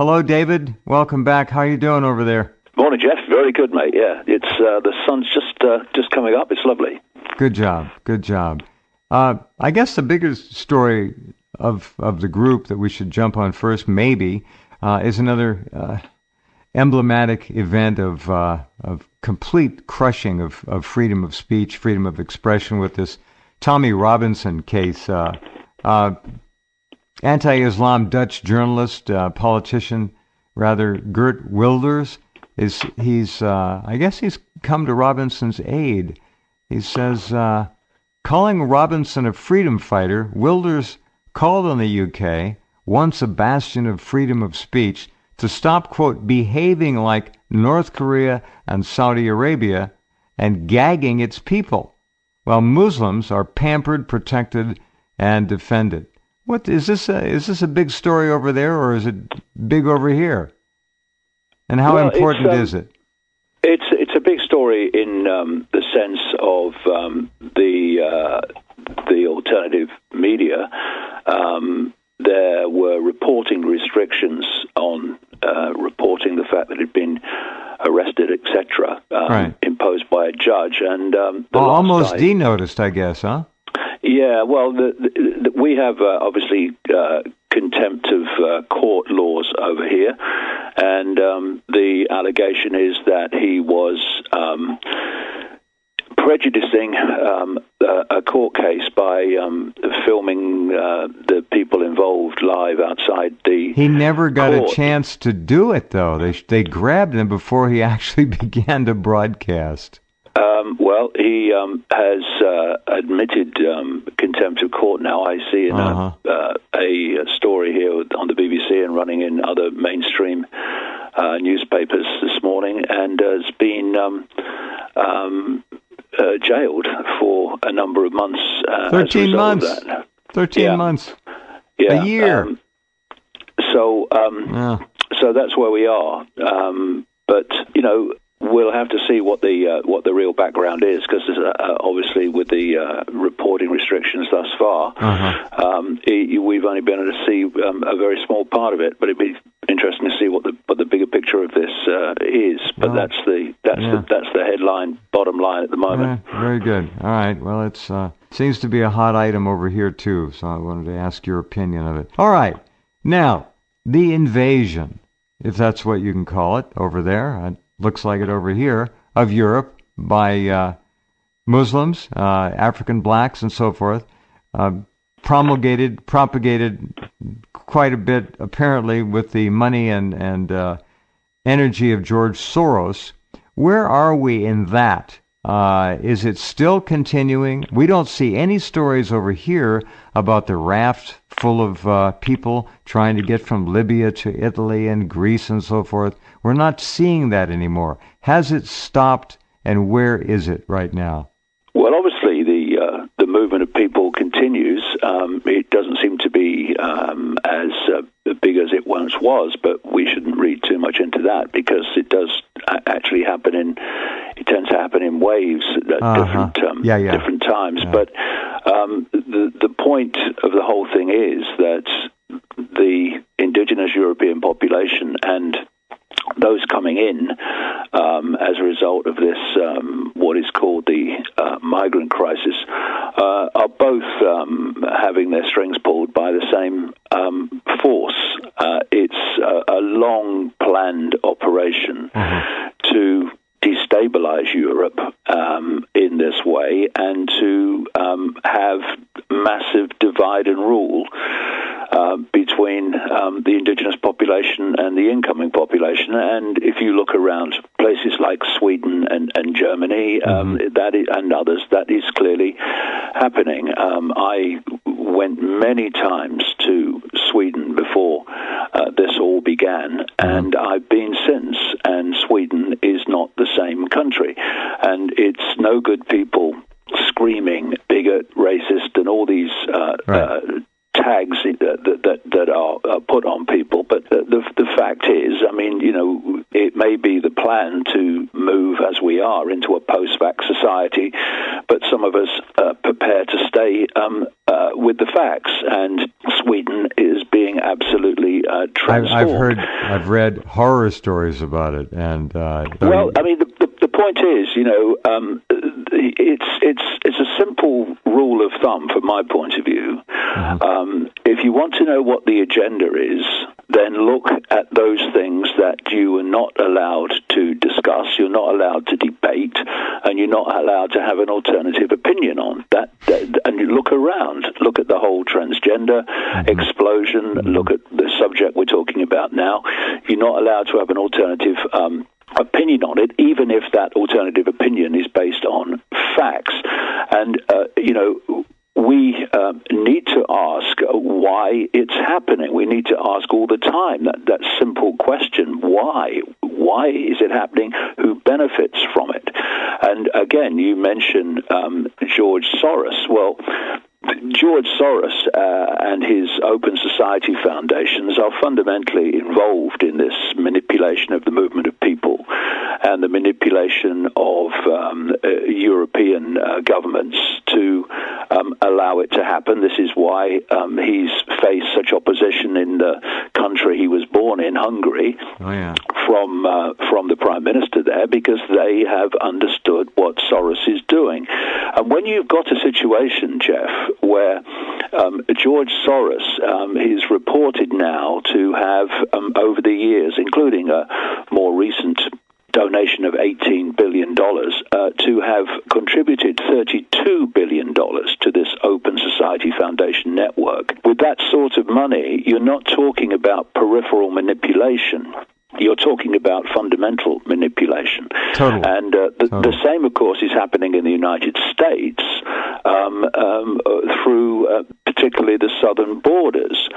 Hello, David. Welcome back. How are you doing over there? Morning, Jeff. Very good, mate. Yeah, it's the sun's just coming up. It's lovely. Good job. Good job. I guess the biggest story of the group that we should jump on first, maybe, is another emblematic event of complete crushing of freedom of speech, freedom of expression with this Tommy Robinson case. Anti-Islam Dutch journalist, politician, rather, Geert Wilders, I guess he's come to Robinson's aid. He says, calling Robinson a freedom fighter, Wilders called on the UK, once a bastion of freedom of speech, to stop, quote, behaving like North Korea and Saudi Arabia and gagging its people, while Muslims are pampered, protected, and defended. What is this? Is this a big story over there, or is it big over here? And how important is it? It's a big story in the sense of the alternative media. There were reporting restrictions on reporting the fact that he'd been arrested, etc., imposed by a judge, and almost denoticed, I guess, huh? Yeah, well, we have obviously contempt of court laws over here, and the allegation is that he was prejudicing a court case by filming the people involved live outside the He never got court. A chance to do it, though. They grabbed him before he actually began to broadcast. Well, he has admitted contempt of court now. I see in a story here on the BBC and running in other mainstream newspapers this morning, and has been jailed for a number of months. 13 months. 13 months. Yeah. A year. So that's where we are. But we'll have to see what the real background is, because obviously with the reporting restrictions thus far, we've only been able to see a very small part of it. But it'd be interesting to see what the bigger picture of this is. But that's the headline, bottom line at the moment. Very good. All right. Well, it seems to be a hot item over here too. So I wanted to ask your opinion of it. All right. Now, the invasion, if that's what you can call it, over there. Looks like it over here, of Europe by Muslims, African blacks, and so forth, propagated quite a bit, apparently, with the money and energy of George Soros. Where are we in that? Is it still continuing? We don't see any stories over here about the raft full of people trying to get from Libya to Italy and Greece and so forth. We're not seeing that anymore. Has it stopped, and where is it right now? Well, obviously the movement of people continues. It doesn't seem to be as big as it once was, but we shouldn't read too much into that, because it does actually happen it tends to happen in waves at different times. Yeah. But the point of the whole thing is that the indigenous European population and those coming in as a result of this, what is called the migrant crisis, are both having their strings pulled by the same force. It's a long-planned operation to destabilize Europe in this way, and to have massive divide and rule between the indigenous population and the incoming population. And if you look around places like Sweden and Germany, and others, that is clearly happening. I went many times to Sweden before this all began, and I've been since, and Sweden is not the same country. And it's no good people screaming bigot, racist, and all these tags that are put on people. But the fact is, I mean, it may be the plan to move as we are into a post-vax society, but some of us prepare to stay with the facts, and Sweden is being absolutely transformed. I've read horror stories about it, and well, I mean, the point is, it's a simple rule of thumb from my point of view. Mm-hmm. If you want to know what the agenda is, then look at those things that you are not allowed to discuss, you're not allowed to debate, and you're not allowed to have an alternative opinion on. And you look around, look at the whole transgender explosion, look at the subject we're talking about now. You're not allowed to have an alternative opinion on it, even if that alternative opinion is based on facts. And, we need to ask why it's happening. We need to ask all the time that simple question, why? Why is it happening? Who benefits from it? And again, you mentioned George Soros. Well, George Soros and his Open Society foundations are fundamentally involved in this manipulation of the movement of people and the manipulation of European governments to allow it to happen. This is why he's faced such opposition in the country he was born in, Hungary, from the Prime Minister there, because they have understood what Soros is doing. And when you've got a situation, Jeff, where George Soros is reported now to have, over the years, including a more recent donation of $18 billion, to have contributed $32 billion to this Open Society Foundation network. With that sort of money, you're not talking about peripheral manipulation. You're talking about fundamental manipulation. Totally. And the same, of course, is happening in the United States through particularly the southern borders.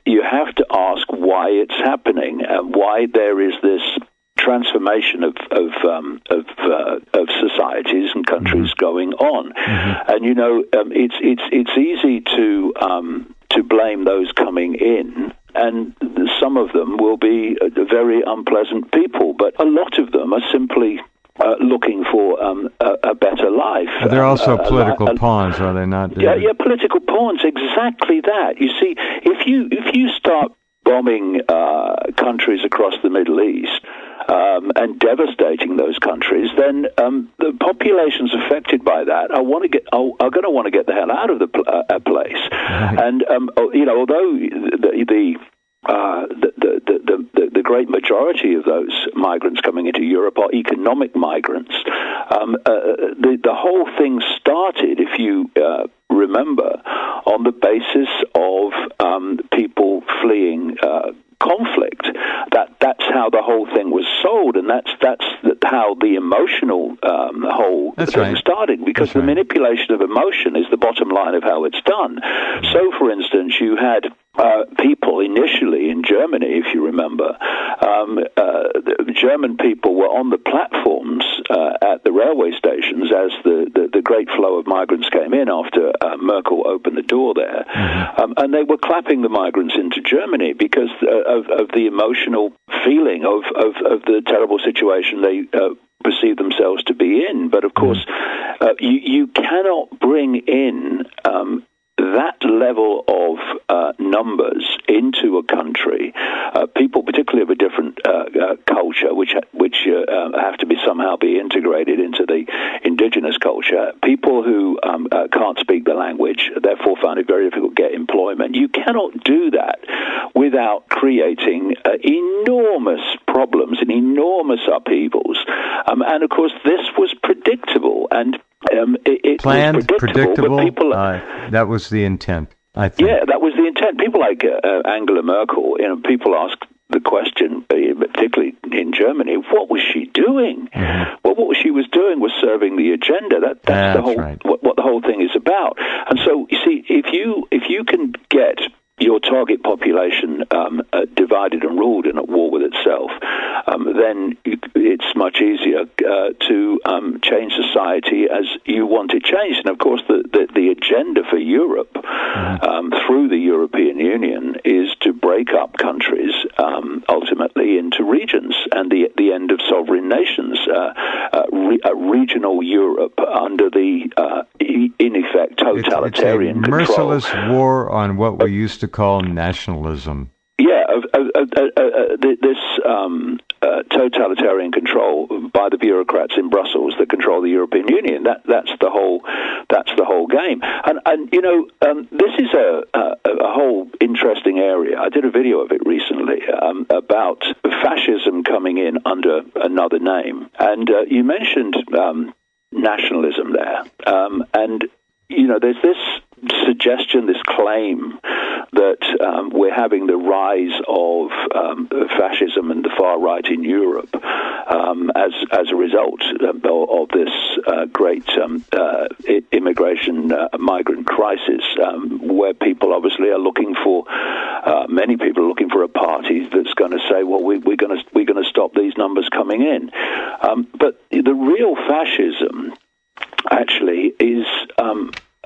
You have to ask why it's happening, why there is this transformation of societies and countries going on. And it's easy to blame those coming in, and some of them will be very unpleasant people, but a lot of them are simply looking for a better life. They're also political pawns, are they not? Yeah, political pawns, exactly that. You see, if you start bombing countries across the Middle East, and devastating those countries, then the populations affected by that are going to want to get the hell out of the place. Right. And although the great majority of those migrants coming into Europe are economic migrants, the whole thing started, if you remember, on the basis of people fleeing conflict. That's how the whole thing was sold, and that's how the emotional whole thing started, because the manipulation of emotion is the bottom line of how it's done. So, for instance, you had people initially in Germany, if you remember, the German people were on the platforms at the railway stations as the great flow of migrants came in after Merkel opened the door there, and they were clapping the migrants into Germany because of the emotional feeling of the terrible situation they perceive themselves to be in. But of course, you cannot bring in that level of numbers into a country, people particularly of a different culture, which have to be somehow be integrated into the indigenous culture, people who can't speak the language, therefore find it very difficult to get employment. You cannot do that without creating enormous problems and enormous upheavals. And of course, this was predictable, and it planned, was predictable. But people, that was the intent, I think. Yeah, that was the intent. People like Angela Merkel, people ask the question, particularly in Germany, what was she doing? Well, what she was doing was serving the agenda. That's the whole what the whole thing is about. And so, you see, if you can get your target population divided and ruled and at war with itself, then it's much easier to change society as you want it changed. And of course, the agenda for Europe through the European Union is to to break up countries ultimately into regions, and the end of sovereign nations, regional Europe under the in effect totalitarian it's a control. merciless war on what we used to call nationalism. Yeah, this totalitarian control by the bureaucrats in Brussels that control the European Union. That's the whole game. And this is a whole interesting area. I did a video of it recently about fascism coming in under another name, and you mentioned nationalism there, and there's this suggestion, this claim that we're having the rise of fascism and the far right in Europe as a result of this great immigration migrant crisis, where people obviously are looking for many people are looking for a party that's going to say, well, we're going to stop these numbers coming in, but the real fascism actually is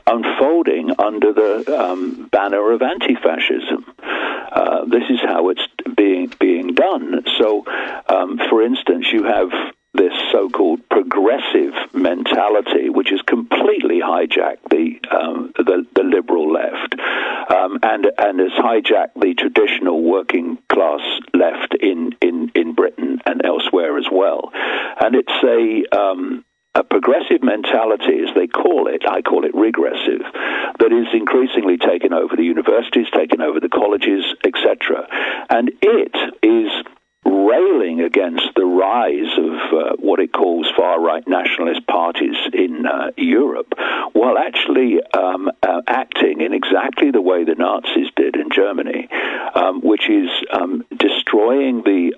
unfolding under the banner of anti-fascism. This is how it's being done. So, for instance, you have this so-called progressive mentality, which has completely hijacked the liberal left, and has hijacked the traditional working class left in Britain and elsewhere as well. And it's a progressive mentality, as they call it, I call it regressive, that is increasingly taken over the universities, taken over the colleges, etc. And it is railing against the rise of what it calls far-right nationalist parties in Europe, while actually acting in exactly the way the Nazis did in Germany, which is destroying the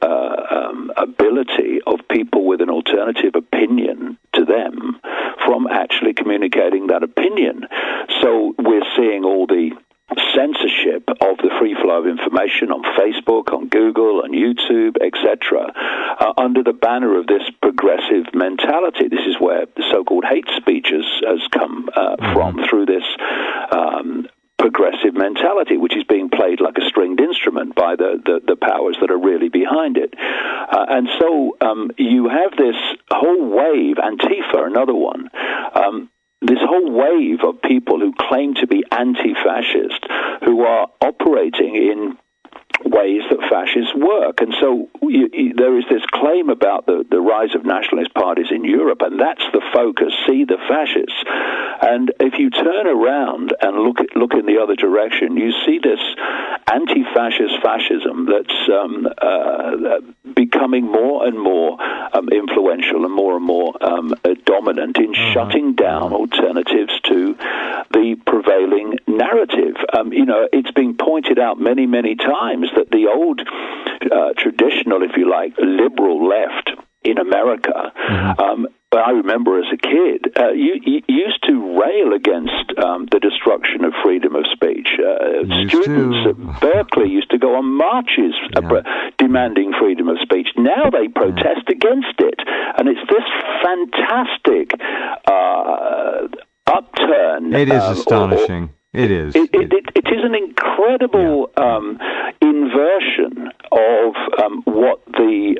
ability of people with an alternative opinion to them from actually communicating that opinion. So we're seeing all the censorship of the free flow of information on Facebook, on Google, on YouTube, etc., under the banner of this progressive mentality. This is where the so-called hate speech has come from, through this progressive mentality, which is being played like a stringed instrument by the powers that are really behind it. And so you have this whole wave, Antifa, another one, this whole wave of people who claim to be anti-fascist, who are operating in ways that fascists work. And so there is this claim about the rise of nationalist parties in Europe, and that's the focus, see the fascists. And if you turn around and look in the other direction, you see this anti-fascist fascism that's becoming more and more influential and more dominant in shutting down alternatives to the prevailing narrative. It's been pointed out many, many times that the old traditional, if you like, liberal left in America, I remember as a kid, used to rail against the destruction of freedom of speech. Students at Berkeley used to go on marches demanding freedom of speech. Now they protest against it. And it's this fantastic upturn. It is astonishing. It is. It is an incredible inversion of what the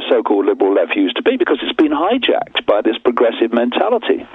so-called liberal left used to be, because it's been hijacked by this progressive mentality.